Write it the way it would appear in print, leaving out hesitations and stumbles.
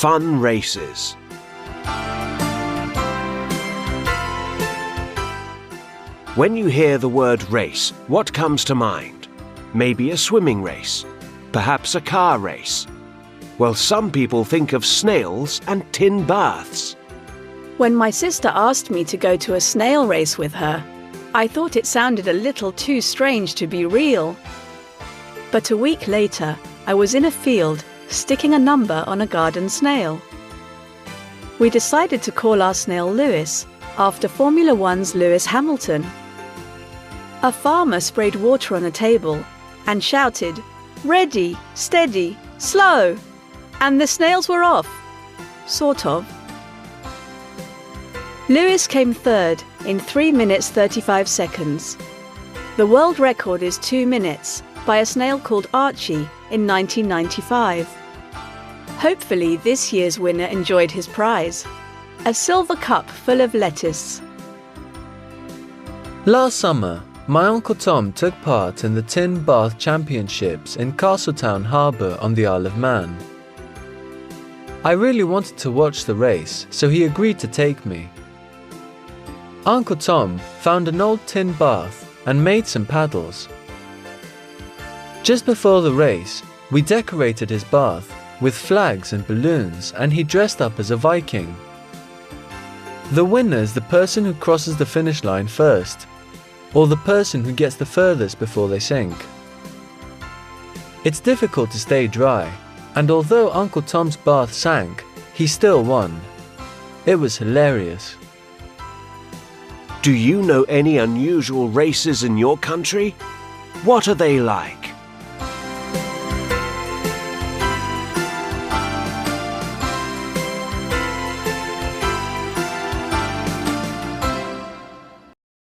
Fun races. When you hear the word race, what comes to mind? Maybe a swimming race, perhaps a car race. Well, some people think of snails and tin baths. When my sister asked me to go to a snail race with her, I thought it sounded a little too strange to be real. But a week later, I was in a field sticking a number on a garden snail. We decided to call our snail Lewis, after Formula One's Lewis Hamilton. A farmer sprayed water on a table and shouted, "Ready, steady, slow!" And the snails were off. Sort of. Lewis came third in 3 minutes 35 seconds. The world record is 2 minutes by a snail called Archie in 1995. Hopefully this year's winner enjoyed his prize, a silver cup full of lettuce. Last summer, my Uncle Tom took part in the Tin Bath Championships in Castletown Harbour on the Isle of Man. I really wanted to watch the race, so he agreed to take me. Uncle Tom found an old tin bath and made some paddles. Just before the race, we decorated his bath with flags and balloons, and he dressed up as a Viking. The winner is the person who crosses the finish line first, or the person who gets the furthest before they sink. It's difficult to stay dry, and although Uncle Tom's bath sank, he still won. It was hilarious. Do you know any unusual races in your country? What are they like?